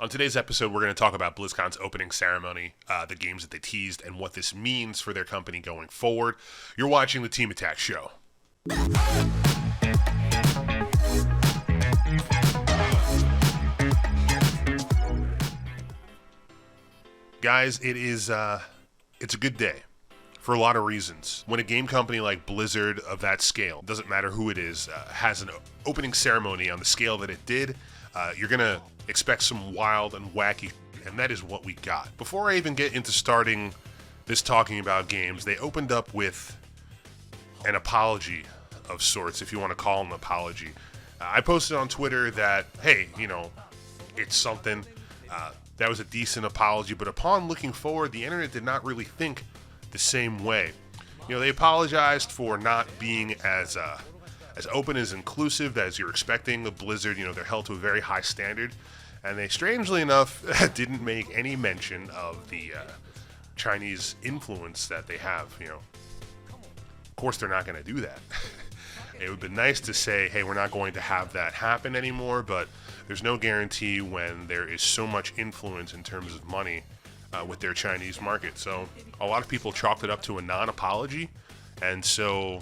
On today's episode, we're going to talk about BlizzCon's opening ceremony, the games that they teased, and what this means for their company going forward. You're watching the Team Attack Show. Guys, it's a good day for a lot of reasons. When a game company like Blizzard of that scale, doesn't matter who it is, has an opening ceremony on the scale that it did, you're going to expect some wild and wacky, and that is what we got. Before I even get into starting this talking about games, they opened up with an apology of sorts, if you want to call it an apology. I posted on Twitter that, hey, it's something. That was a decent apology, but upon looking forward, the internet did not really think the same way. They apologized for not being as open, as inclusive as you're expecting. The Blizzard, they're held to a very high standard, and they, strangely enough, didn't make any mention of the Chinese influence that they have. Of course, they're not going to do that. It would be nice to say, hey, we're not going to have that happen anymore, but there's no guarantee when there is so much influence in terms of money with their Chinese market. So a lot of people chalked it up to a non-apology, and so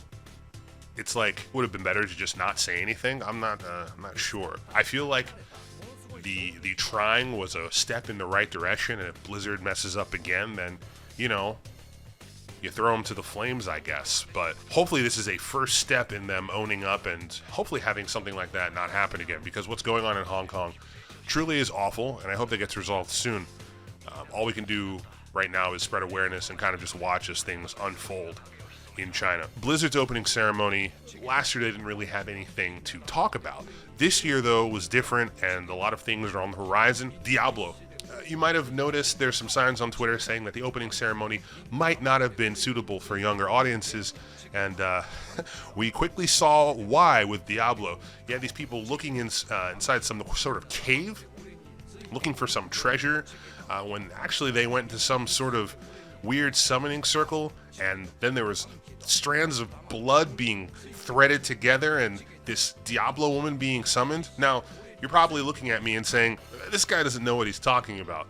it's like, would have been better to just not say anything. I'm not sure. I feel like the trying was a step in the right direction, and if Blizzard messes up again, then you throw them to the flames, I guess. But hopefully this is a first step in them owning up and hopefully having something like that not happen again, because what's going on in Hong Kong truly is awful, and I hope that gets resolved soon. All we can do right now is spread awareness and kind of just watch as things unfold in China. Blizzard's opening ceremony, last year they didn't really have anything to talk about. This year, though, was different, and a lot of things are on the horizon. Diablo. You might have noticed there's some signs on Twitter saying that the opening ceremony might not have been suitable for younger audiences, and we quickly saw why with Diablo. You had these people looking inside some sort of cave, looking for some treasure, when actually they went into some sort of weird summoning circle, and then there was strands of blood being threaded together and this Diablo woman being summoned. Now, you're probably looking at me and saying, this guy doesn't know what he's talking about.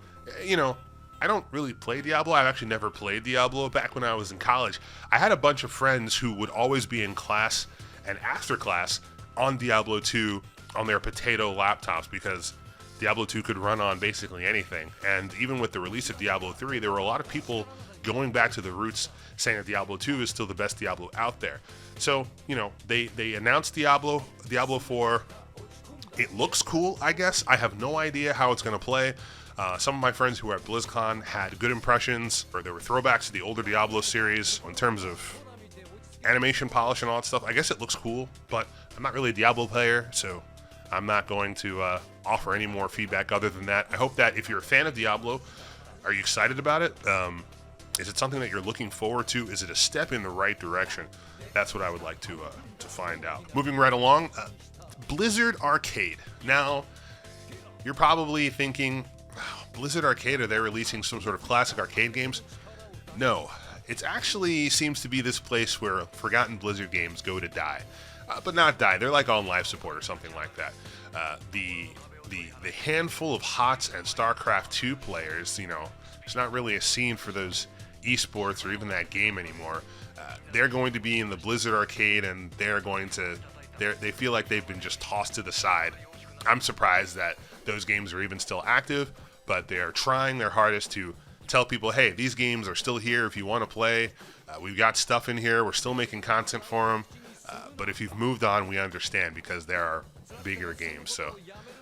I don't really play Diablo. I've actually never played Diablo. Back when I was in college, I had a bunch of friends who would always be in class and after class on Diablo 2 on their potato laptops, because Diablo 2 could run on basically anything. And even with the release of Diablo 3, there were a lot of people going back to the roots, saying that Diablo 2 is still the best Diablo out there. So, they announced Diablo 4. It looks cool, I guess. I have no idea how it's going to play. Some of my friends who were at BlizzCon had good impressions, or there were throwbacks to the older Diablo series in terms of animation polish and all that stuff. I guess it looks cool, but I'm not really a Diablo player, so I'm not going to offer any more feedback other than that. I hope that if you're a fan of Diablo, are you excited about it? Is it something that you're looking forward to? Is it a step in the right direction? That's what I would like to find out. Moving right along, Blizzard Arcade. Now, you're probably thinking, Blizzard Arcade, are they releasing some sort of classic arcade games? No, it actually seems to be this place where forgotten Blizzard games go to die. But not die, they're like on life support or something like that. The handful of HOTS and StarCraft 2 players, there's not really a scene for those esports or even that game anymore. They're going to be in the Blizzard Arcade, and they feel like they've been just tossed to the side. I'm surprised that those games are even still active, but they're trying their hardest to tell people, hey, these games are still here if you want to play. We've got stuff in here. We're still making content for them. But if you've moved on, we understand, because there are bigger games. So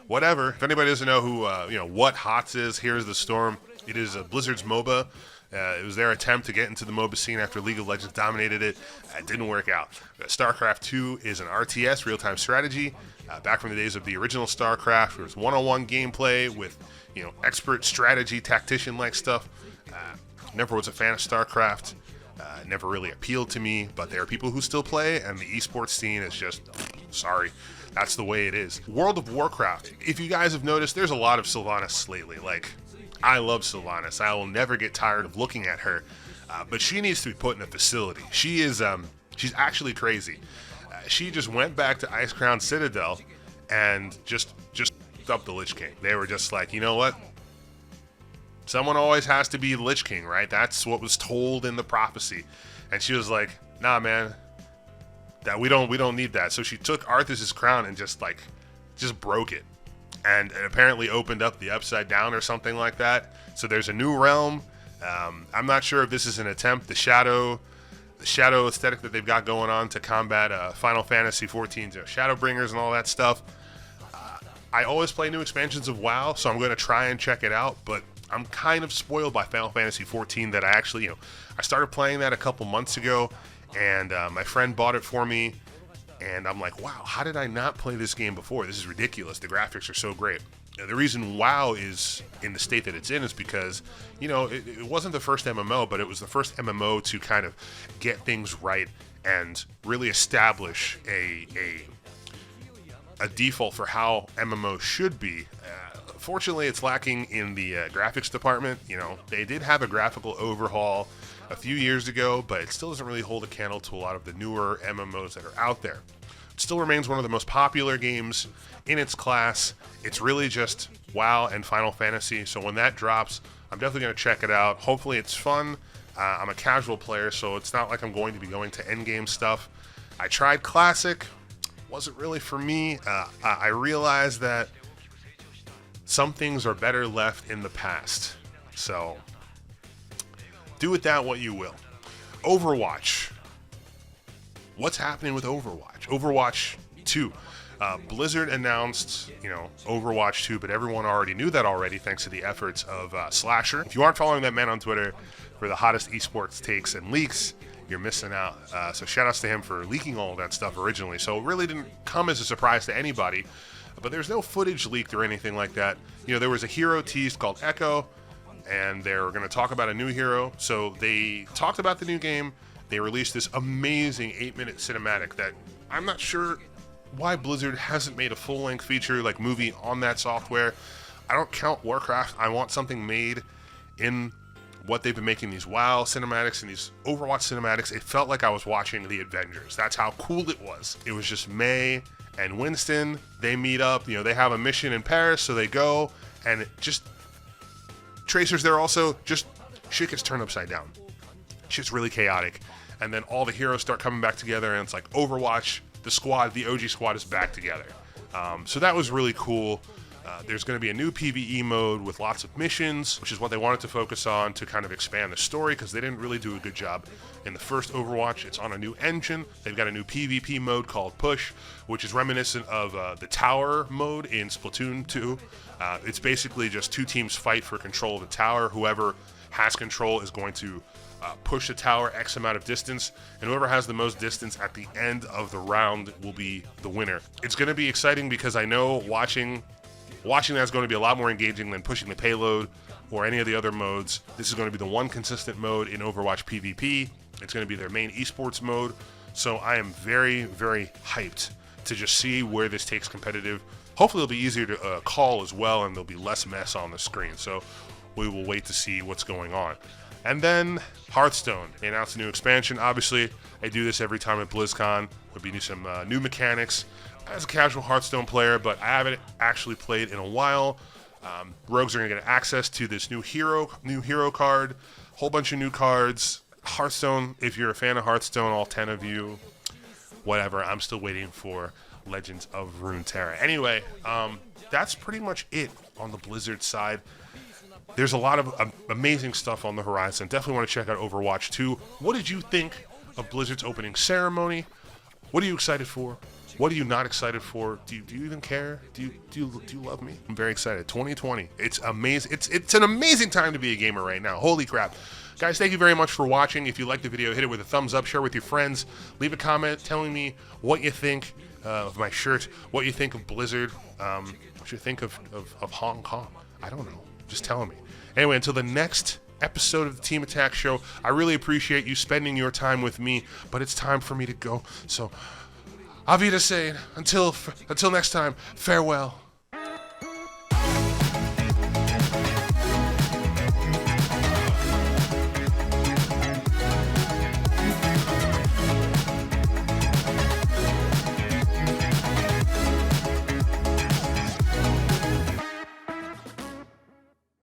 whatever. If anybody doesn't know who, what HOTS is, here's the storm. It is Blizzard's MOBA. It was their attempt to get into the MOBA scene after League of Legends dominated it. It didn't work out. StarCraft 2 is an RTS, real-time strategy. Back from the days of the original StarCraft, there was one-on-one gameplay with, expert strategy, tactician-like stuff. Never was a fan of StarCraft. Never really appealed to me, but there are people who still play, and the esports scene is just, sorry, that's the way it is. World of Warcraft. If you guys have noticed, there's a lot of Sylvanas lately. I love Sylvanas. I will never get tired of looking at her, but she needs to be put in a facility. She is, she's actually crazy. She just went back to Icecrown Citadel and just souped up the Lich King. They were just like, you know what? Someone always has to be Lich King, right? That's what was told in the prophecy. And she was like, nah, man, that we don't need that. So she took Arthas's crown and just broke it. And it apparently opened up the Upside Down or something like that. So there's a new realm. I'm not sure if this is an attempt, the shadow aesthetic that they've got going on to combat Final Fantasy XIV's Shadowbringers and all that stuff. I always play new expansions of WoW, so I'm going to try and check it out, but I'm kind of spoiled by Final Fantasy XIV that I actually, I started playing that a couple months ago, and my friend bought it for me, and I'm like, wow, how did I not play this game before? This is ridiculous. The graphics are so great. The reason WoW is in the state that it's in is because, it wasn't the first MMO, but it was the first MMO to kind of get things right and really establish a default for how MMO should be. Fortunately, it's lacking in the graphics department. They did have a graphical overhaul a few years ago, but it still doesn't really hold a candle to a lot of the newer MMOs that are out there. It still remains one of the most popular games in its class. It's really just WoW and Final Fantasy, so when that drops, I'm definitely going to check it out. Hopefully it's fun. I'm a casual player, so it's not like I'm going to be going to endgame stuff. I tried Classic. Wasn't really for me. I realized that some things are better left in the past. So, do with that what you will. Overwatch. What's happening with Overwatch? Overwatch 2. Blizzard announced, Overwatch 2, but everyone already knew that already thanks to the efforts of Slasher. If you aren't following that man on Twitter for the hottest esports takes and leaks, you're missing out. So shout outs to him for leaking all of that stuff originally. So it really didn't come as a surprise to anybody. But there's no footage leaked or anything like that. There was a hero teased called Echo, and they're going to talk about a new hero. So they talked about the new game. They released this amazing 8-minute cinematic that I'm not sure why Blizzard hasn't made a full-length feature like movie on that software. I don't count Warcraft. I want something made in what they've been making, these WoW cinematics and these Overwatch cinematics. It felt like I was watching the Avengers. That's how cool it was. It was just May and Winston. They meet up. They have a mission in Paris, so they go, and it just Tracer's there also. Just shit gets turned upside down. Shit's really chaotic, and then all the heroes start coming back together, and it's like Overwatch. The OG squad is back together. So that was really cool. There's going to be a new PvE mode with lots of missions, which is what they wanted to focus on to kind of expand the story, because they didn't really do a good job in the first Overwatch. It's on a new engine. They've got a new PvP mode called Push, which is reminiscent of the tower mode in Splatoon 2. It's basically just two teams fight for control of the tower. Whoever has control is going to push the tower X amount of distance, and whoever has the most distance at the end of the round will be the winner. It's going to be exciting because I know watching that's going to be a lot more engaging than pushing the payload or any of the other modes. This is going to be the one consistent mode in Overwatch PvP. It's going to be their main esports mode. So I am very, very hyped to just see where this takes competitive. Hopefully it'll be easier to call as well, and there'll be less mess on the screen. So we will wait to see what's going on. And then Hearthstone. They announced a new expansion. Obviously, I do this every time at BlizzCon. There'll be some new mechanics. As a casual Hearthstone player, but I haven't actually played in a while. Rogues are going to get access to this new hero card, whole bunch of new cards. Hearthstone, if you're a fan of Hearthstone, all 10 of you, whatever. I'm still waiting for Legends of Runeterra. Anyway, that's pretty much it on the Blizzard side. There's a lot of amazing stuff on the horizon. Definitely want to check out Overwatch 2. What did you think of Blizzard's opening ceremony? What are you excited for? What are you not excited for? Do you even care? Do you love me? I'm very excited. 2020. It's amazing. It's an amazing time to be a gamer right now. Holy crap. Guys, thank you very much for watching. If you liked the video, hit it with a thumbs up, share with your friends, leave a comment telling me what you think of my shirt, what you think of Blizzard, what you think of Hong Kong. I don't know. Just telling me. Anyway, until the next episode of the Team Attack Show, I really appreciate you spending your time with me, but it's time for me to go. So, Auf Wiedersehen. Until next time, farewell.